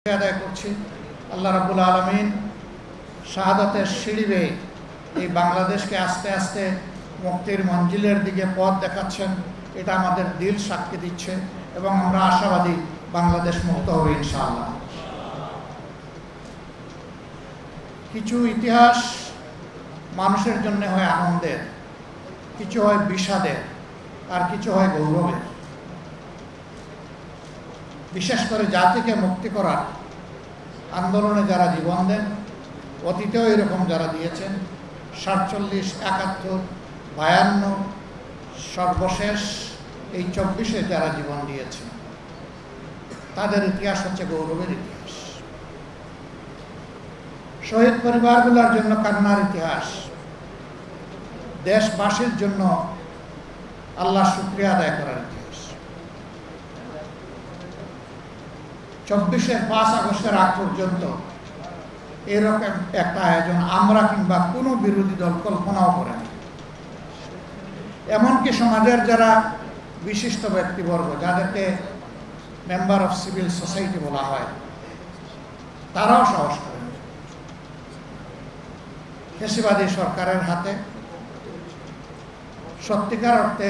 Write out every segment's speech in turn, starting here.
আদায় করছি। আল্লাহ রাব্বুল আলামিন শাহাদাতের সিঁড়ি বেয়ে এই বাংলাদেশকে আস্তে আস্তে মুক্তির মঞ্জিলের দিকে পথ দেখাচ্ছেন, এটা আমাদের দিল সাক্ষী দিচ্ছে এবং আমরা আশাবাদী বাংলাদেশ মুক্ত হবে ইনশাআল্লাহ। কিছু ইতিহাস মানুষের জন্য হয় আনন্দের, কিছু হয় বিষাদের, আর কিছু হয় গৌরবের। বিশেষ করে জাতিকে মুক্তি করার আন্দোলনে যারা জীবন দেন, অতীতেও এরকম যারা দিয়েছেন, 47, 71, 52, সর্বশেষ এই 24-এ যারা জীবন দিয়েছেন, তাদের ইতিহাস হচ্ছে গৌরবের ইতিহাস। শহীদ পরিবারগুলোর জন্য কান্নার ইতিহাস, দেশবাসীর জন্য আল্লাহ শুকরিয়া আদায় করার ইতিহাস। 24-এর 5 আগস্টের আগ পর্যন্ত এরকম একটা আয়োজন আমরা কিংবা কোনো বিরোধী দল কল্পনাও করেনি। এমনকি সমাজের যারা বিশিষ্ট ব্যক্তিবর্গ, যাদেরকে মেম্বার অফ সিভিল সোসাইটি বলা হয়, তারাও সাহস করেন। ফ্যাসিবাদী সরকারের হাতে সত্যিকার অর্থে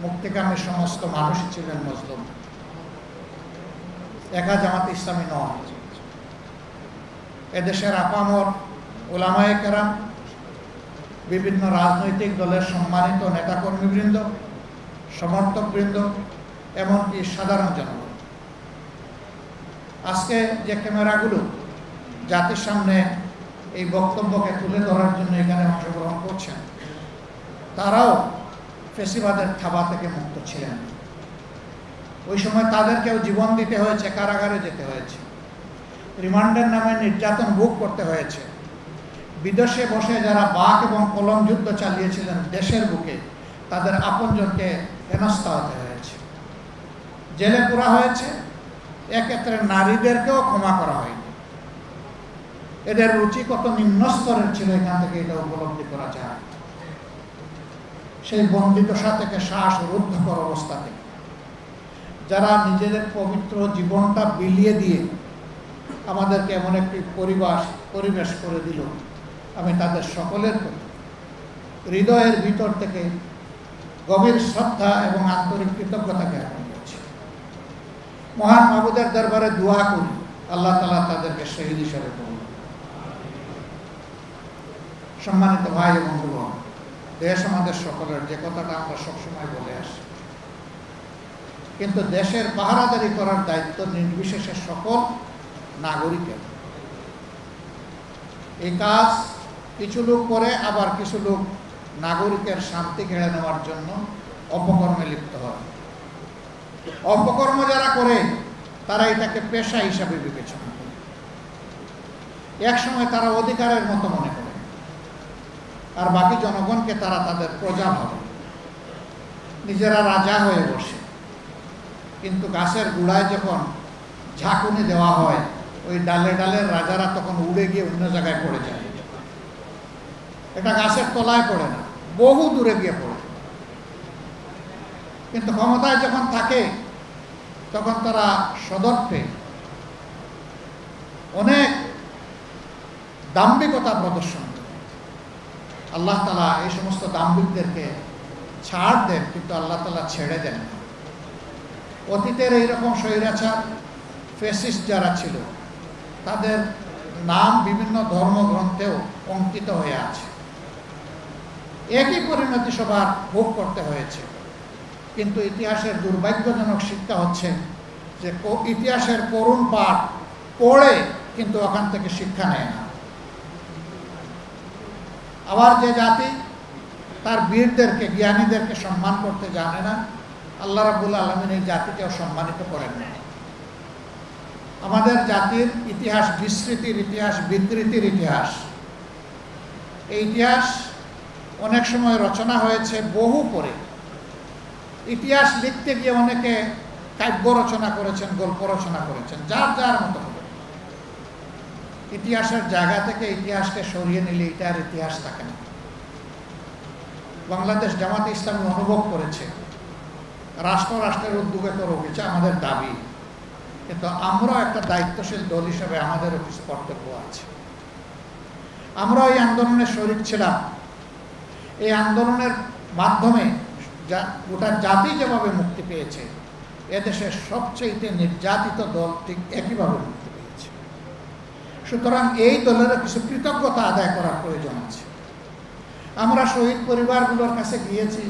মুক্তিকামী সমস্ত মানুষই ছিলেন মজলুম, একা জামাত ইসলামী নয়। এদেশের আপামর ওলামায়ে কেরাম, বিভিন্ন রাজনৈতিক দলের সম্মানিত নেতাকর্মীবৃন্দ, সমর্থকবৃন্দ, এমনকি সাধারণ জনগণ। আজকে যে ক্যামেরাগুলো জাতির সামনে এই বক্তব্যকে তুলে ধরার জন্য এখানে অংশগ্রহণ করছেন, তারাও ফ্যাসিবাদের থাবা থেকে মুক্ত ছিলেন। ওই সময় তাদেরকেও জীবন দিতে হয়েছে, কারাগারে যেতে হয়েছে, রিমান্ডের নামে নির্যাতন ভোগ করতে হয়েছে। বিদেশে বসে যারা বাক এবং কলম যুদ্ধ চালিয়েছিলেন দেশের বুকে, তাদের আপনজনকে হেনস্থা হতে হয়েছে, জেলে পোড়া হয়েছে। এক্ষেত্রে নারীদেরকেও ক্ষমা করা হয়নি। এদের রুচি কত নিম্ন স্তরের ছিল, এখান থেকে এটা উপলব্ধি করা যায়। সেই বন্দিদশা থেকে শ্বাসরুদ্ধকর অবস্থা থেকে যারা নিজেদের পবিত্র জীবনটা বিলিয়ে দিয়ে আমাদেরকে এমন একটি পরিবেশ করে দিল, আমি তাদের সকলের প্রতি হৃদয়ের ভিতর থেকে গভীর শ্রদ্ধা এবং আন্তরিক কৃতজ্ঞতা জ্ঞাপন করছি। মহান মাবুদের দরবারে দোয়া করি, আল্লাহ তাআলা তাদেরকে শহীদ হিসেবে কবুল করুন। সম্মানিত ভাই এবং বন্ধুগণ, দেশ আমাদের সকলের, যে কথাটা আমরা সবসময় বলে আসি, কিন্তু দেশের পাহারাদারি করার দায়িত্ব নির্বিশেষে সকল নাগরিকের। এই কাজ কিছু লোক করে, আবার কিছু লোক নাগরিকের শান্তি কেড়ে নেওয়ার জন্য অপকর্মে লিপ্ত হয়। অপকর্ম যারা করে তারা এটাকে পেশা হিসাবে বিবেচনা করে, একসময় তারা অধিকারের মতো মনে করে, আর বাকি জনগণকে তারা তাদের প্রজা ভাবে, নিজেরা রাজা হয়ে বসে। কিন্তু গাছের গোড়ায় যখন ঝাঁকুনি দেওয়া হয়, ওই ডালে ডালের রাজারা তখন উড়ে গিয়ে অন্য জায়গায় পড়ে যায়। এটা গাছের তলায় পড়ে না, বহু দূরে গিয়ে পড়ে। কিন্তু ক্ষমতায় যখন থাকে তখন তারা সদর্থে অনেক দাম্ভিকতা প্রদর্শন করে। আল্লাহ তাআলা এই সমস্ত দাম্ভিকদেরকে ছাড় দেন, কিন্তু আল্লাহ তাআলা ছেড়ে দেন না। অতীতের এইরকম স্বৈরাচার ফ্যাসিস্ট যারা ছিল, তাদের নাম বিভিন্ন ধর্মগ্রন্থেও অঙ্কিত হয়ে আছে। একই পরিণতি সবার ভোগ করতে হয়েছে। কিন্তু ইতিহাসের দুর্ভাগ্যজনক শিক্ষা হচ্ছে যে ইতিহাসের করুণ পাঠ পড়ে কিন্তু ওখান থেকে শিক্ষা নেয় না। আবার যে জাতি তার বীরদেরকে, জ্ঞানীদেরকে সম্মান করতে জানে না, আল্লাহ রাব্বুল আলামিন এই জাতিকেও সম্মানিত করেন না। আমাদের জাতির ইতিহাস বিস্মৃতির ইতিহাস, বিকৃতির ইতিহাস। এই ইতিহাস অনেক সময় রচনা হয়েছে বহু পরে। ইতিহাস লিখতে গিয়ে অনেকে কাব্য রচনা করেছেন, গল্প রচনা করেছেন, যার যার মতো করে। ইতিহাসের জায়গা থেকে ইতিহাসকে সরিয়ে নিলে এটা আর ইতিহাস থাকে না। বাংলাদেশ জামাত ইসলামী অনুভব করেছে রাষ্ট্রের উদ্যোগে তো রয়েছে আমাদের দাবি কিন্তু আমরাও একটা দায়িত্বশীল দল হিসেবে আমাদেরও কিছু কর্তব্য আছে। আমরা এই আন্দোলনে শরিক ছিলাম। এই আন্দোলনের মাধ্যমে গোটা জাতি যেভাবে মুক্তি পেয়েছে, এদেশের সবচেয়ে নির্যাতিত দল ঠিক একইভাবে মুক্তি পেয়েছে। সুতরাং এই দলের কিছু কৃতজ্ঞতা আদায় করার প্রয়োজন আছে। আমরা শহীদ পরিবারগুলোর কাছে গিয়েছি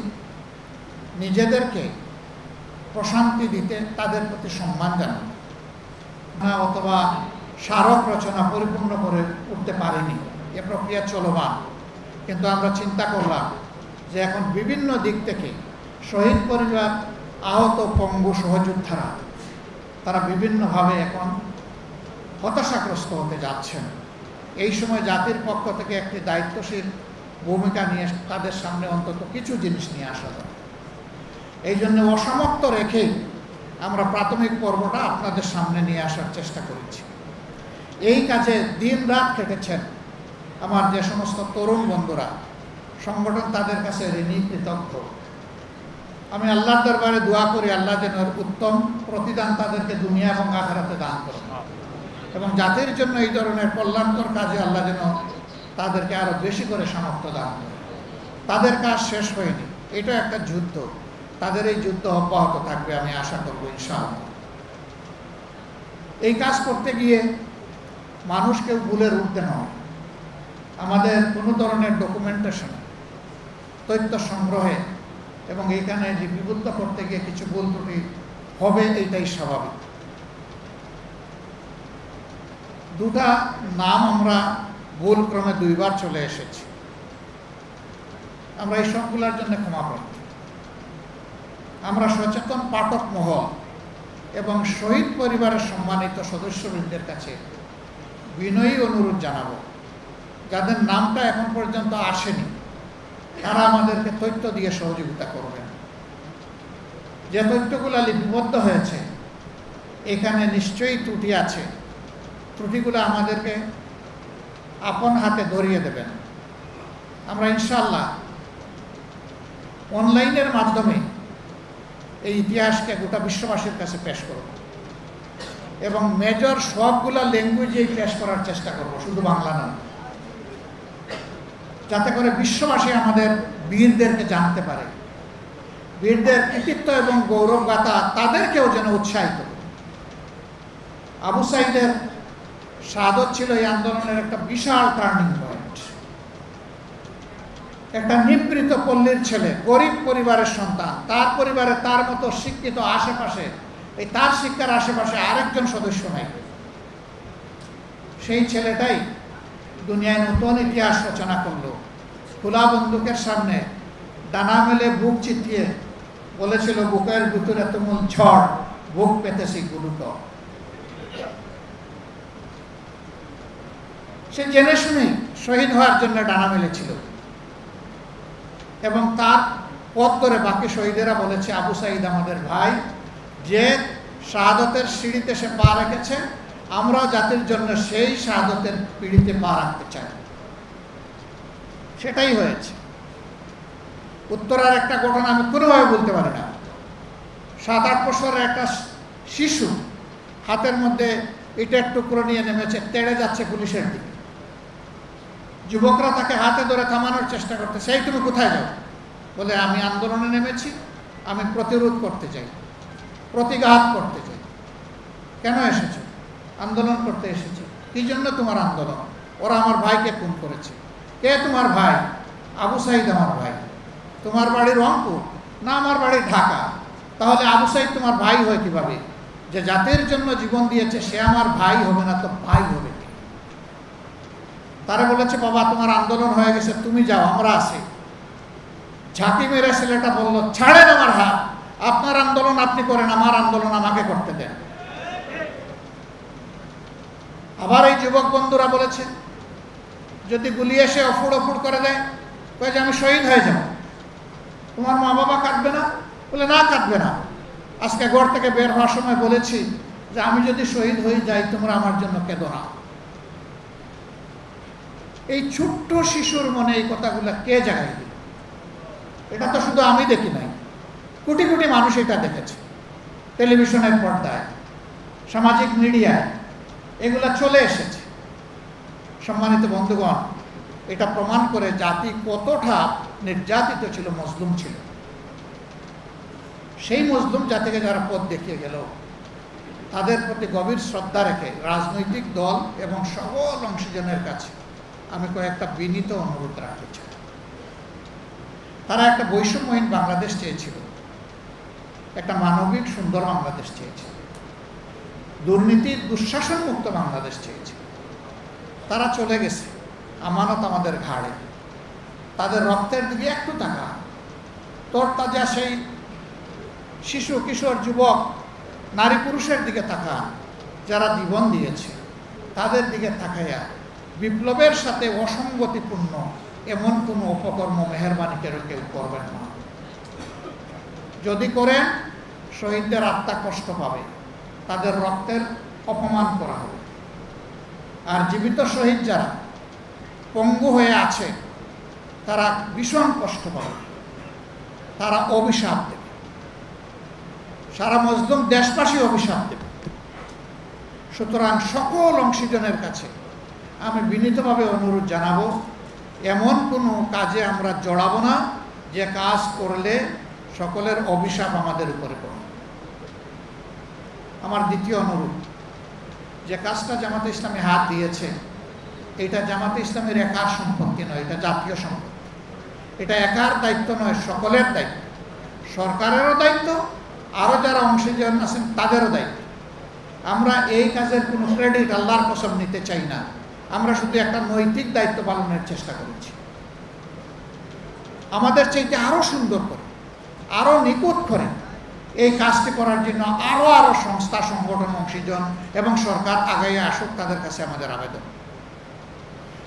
নিজেদেরকে প্রশান্তি দিতে, তাদের প্রতি সম্মান জানাতে, অথবা স্মারক রচনা পরিপূর্ণ করে উঠতে পারিনি, এ প্রক্রিয়া চলমান। কিন্তু আমরা চিন্তা করলাম যে এখন বিভিন্ন দিক থেকে শহীদ পরিবার, আহত পঙ্গু সহযোদ্ধারা তারা বিভিন্নভাবে এখন হতাশাগ্রস্ত হতে যাচ্ছেন। এই সময় জাতির পক্ষ থেকে একটি দায়িত্বশীল ভূমিকা নিয়ে তাদের সামনে অন্তত কিছু জিনিস নিয়ে আসা দরকার। এই জন্য অসমাপ্ত রেখেই আমরা প্রাথমিক পর্বটা আপনাদের সামনে নিয়ে আসার চেষ্টা করেছি। এই কাজে দিন রাত খেটেছেন আমার যে সমস্ত তরুণ বন্ধুরা, সংগঠন তাদের কাছে ঋণী কৃতজ্ঞ। আমি আল্লাহর দরবারে দোয়া করি আল্লাহ যেন উত্তম প্রতিদান তাদেরকে দুনিয়া এবং আখিরাতে দান করেন, এবং জাতির জন্য এই ধরনের কল্যাণকর কাজে আল্লাহ যেন তাদেরকে আরো বেশি করে সামর্থ্য দান করেন। তাদের কাজ শেষ হয়নি, এটা একটা যুদ্ধ, তাদের এই যুদ্ধ অব্যাহত থাকবে আমি আশা করব ইনশাআল্লাহ। এই কাজ করতে গিয়ে মানুষকে ভুলের ঊর্ধ্বে নয়, আমাদের কোনো ধরনের ডকুমেন্টেশন, তথ্য সংগ্রহে এবং এইখানে লিপিবদ্ধ করতে গিয়ে কিছু ভুল ত্রুটি হবে, এইটাই স্বাভাবিক। দুটা নাম আমরা ভুল ক্রমে দুইবার চলে এসেছি, আমরা এই সবগুলোর জন্য ক্ষমা প্রার্থী। আমরা সচেতন পাঠক মহল এবং শহীদ পরিবারের সম্মানিত সদস্যবৃন্দের কাছে বিনয়ী অনুরোধ জানাবো, যাদের নামটা এখন পর্যন্ত আসেনি তারা আমাদেরকে তথ্য দিয়ে সহযোগিতা করবেন। যে তথ্যগুলো লিপিবদ্ধ হয়েছে এখানে নিশ্চয়ই ত্রুটি আছে, ত্রুটিগুলো আমাদেরকে আপন হাতে ধরিয়ে দেবেন। আমরা ইনশাআল্লাহ অনলাইনের মাধ্যমে এই ইতিহাসকে গোটা বিশ্ববাসীর কাছে পেশ করব এবং মেজর সবগুলা ল্যাঙ্গুয়েজেই পেশ করার চেষ্টা করব, শুধু বাংলা নয়, যাতে করে বিশ্ববাসী আমাদের বীরদেরকে জানতে পারে, বীরদের কৃতিত্ব এবং গৌরব গাথা তাদেরকেও যেন উৎসাহিত করে। আবু সাইদের শাহাদত ছিল এই আন্দোলনের একটা বিশাল টার্নিং পয়েন্ট। একটা নিবৃত পল্লীর ছেলে, গরিব পরিবারের সন্তান, তার পরিবারে তার মতো শিক্ষিত আশেপাশে, এই তার শিক্ষার আশেপাশে আরেকজন সদস্য নাই। সেই ছেলেটাই দুনিয়ায় নতুন ইতিহাস রচনা করলো। খোলা বন্দুকের সামনে ডানা মেলে বুক চিতিয়ে বলেছিল, বুকের ভিতরে তুমুল ঝড়, বুক পেতেছি গুরুত। সে জেনে শুনেই শহীদ হওয়ার জন্য ডানা মেলেছিল এবং তার পথ ধরে বাকি শহীদেরা বলেছে, আবু সাইদ আমাদের ভাই, যে শাহাদতের সিঁড়িতে সে পা রেখেছে, আমরাও জাতির জন্য সেই শাহাদতের পিঁড়িতে পা রাখতে চাই। সেটাই হয়েছে। উত্তরার একটা ঘটনা আমি কোনোভাবে বলতে পারি না। 7-8 বছরের একটা শিশু হাতের মধ্যে ইটের টুকরো নিয়ে নেমেছে, তেড়ে যাচ্ছে পুলিশের দিকে। যুবকরা তাকে হাতে ধরে থামানোর চেষ্টা করতে, সেই তুমি কোথায় যাও? বলে, আমি আন্দোলনে নেমেছি, আমি প্রতিরোধ করতে চাই, প্রতিঘাত করতে চাই। কেন এসেছো? আন্দোলন করতে এসেছি। কি জন্য তোমার আন্দোলন? ওরা আমার ভাইকে খুন করেছে। কে তোমার ভাই? আবু সাইদ আমার ভাই। তোমার বাড়ি রংপুর? না, আমার বাড়ি ঢাকা। তাহলে আবু সাইদ তোমার ভাই হয় কিভাবে? যে জাতির জন্য জীবন দিয়েছে সে আমার ভাই হবে না তো ভাই হবে? তারা বলেছে, বাবা তোমার আন্দোলন হয়ে গেছে, তুমি যাও, আমরা আছি। ঝাঁকি মেরে ছেলেটা বলল, ছাড়েন আমার হাত, আপনার আন্দোলন আপনি করেন, আমার আন্দোলন আমাকে করতে দেন। আবার এই যুবক বন্ধুরা বলেছে, যদি গুলি এসে অফুড় করে দেয়, কয়ে যে আমি শহীদ হয়ে যাব, তোমার মা বাবা কাঁদবে না? বলে, না, কাঁদবে না। আজকে ঘর থেকে বের হওয়ার সময় বলেছি যে আমি যদি শহীদ হয়ে যাই তোমরা আমার জন্য কেঁদো না। এই ছোট্ট শিশুর মনে এই কথাগুলো কে জাগাই দিল? এটা তো শুধু আমি দেখি নাই, কোটি কোটি মানুষ এটা দেখেছে টেলিভিশনের পর্দায়। সামাজিক মিডিয়ায় এগুলা চলে এসেছে। সম্মানিত বন্ধুগণ, এটা প্রমাণ করে জাতি কতটা নির্যাতিত ছিল, মজলুম ছিল। সেই মজলুম জাতিকে যারা পথ দেখিয়ে গেল, তাদের প্রতি গভীর শ্রদ্ধা রেখে রাজনৈতিক দল এবং সকল অংশীজনের কাছে আমি কয়েকটা বিনীত অনুরোধ রাখতে চাই। তারা একটা বৈষম্যহীন বাংলাদেশ চেয়েছিল, একটা মানবিক সুন্দর বাংলাদেশ চেয়েছিল, দুর্নীতির দুঃশাসন মুক্ত বাংলাদেশ চেয়েছিল। তারা চলে গেছে, আমানত আমাদের ঘাড়ে। তাদের রক্তের দিকে একটু তাকা, তরতাজা সেই শিশু, কিশোর, যুবক, নারী পুরুষের দিকে তাকা, যারা জীবন দিয়েছে তাদের দিকে তাকাইয়া বিপ্লবের সাথে অসঙ্গতিপূর্ণ এমন কোনো অপকর্ম মেহেরবানি কেউ করবেন না। যদি করেন, শহীদদের আত্মা কষ্ট পাবে, তাদের রক্তের অপমান করা হবে। আর জীবিত শহীদ যারা পঙ্গু হয়ে আছে, তারা ভীষণ কষ্ট পাবে, তারা অভিশাপ দেবে, সারা মজলুম দেশবাসী অভিশাপ দেবে। সুতরাং সকল অংশীজনের কাছে আমি বিনীতভাবে অনুরোধ জানাবো, এমন কোনো কাজে আমরা জড়াবো না যে কাজ করলে সকলের অভিশাপ আমাদের উপরে পড়ে। আমার দ্বিতীয় অনুরোধ, যে কাজটা জামাতে ইসলামী হাত দিয়েছে, এটা জামাতে ইসলামের একার সম্পত্তি নয়, এটা জাতীয় সম্পত্তি। এটা একার দায়িত্ব নয়, সকলের দায়িত্ব, সরকারেরও দায়িত্ব, আরও যারা অংশীজন আছেন তাদেরও দায়িত্ব। আমরা এই কাজের কোনো ক্রেডিট আল্লাহর কসম নিতে চাই না, আমরা শুধু একটা নৈতিক দায়িত্ব পালনের চেষ্টা করেছি। আমাদের চাইতে আরও সুন্দর করে, আরও নিখুঁত করে এই কাজটি করার জন্য আরও সংস্থা, সংগঠন, অংশীজন এবং সরকার আগাইয়ে আসুক, তাদের কাছে আমাদের আবেদন।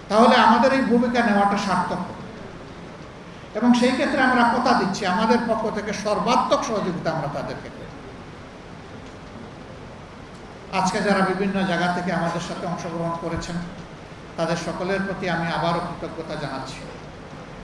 তাহলে আমাদের এই ভূমিকা নেওয়াটা সার্থক হবে। এবং সেই ক্ষেত্রে আমরা কথা দিচ্ছি, আমাদের পক্ষ থেকে সর্বাত্মক সহযোগিতা আমরা তাদেরকে করি। আজকে যারা বিভিন্ন জায়গা থেকে আমাদের সাথে অংশগ্রহণ করেছেন, তাদের সকলের প্রতি আমি আবারও কৃতজ্ঞতা জানাচ্ছি।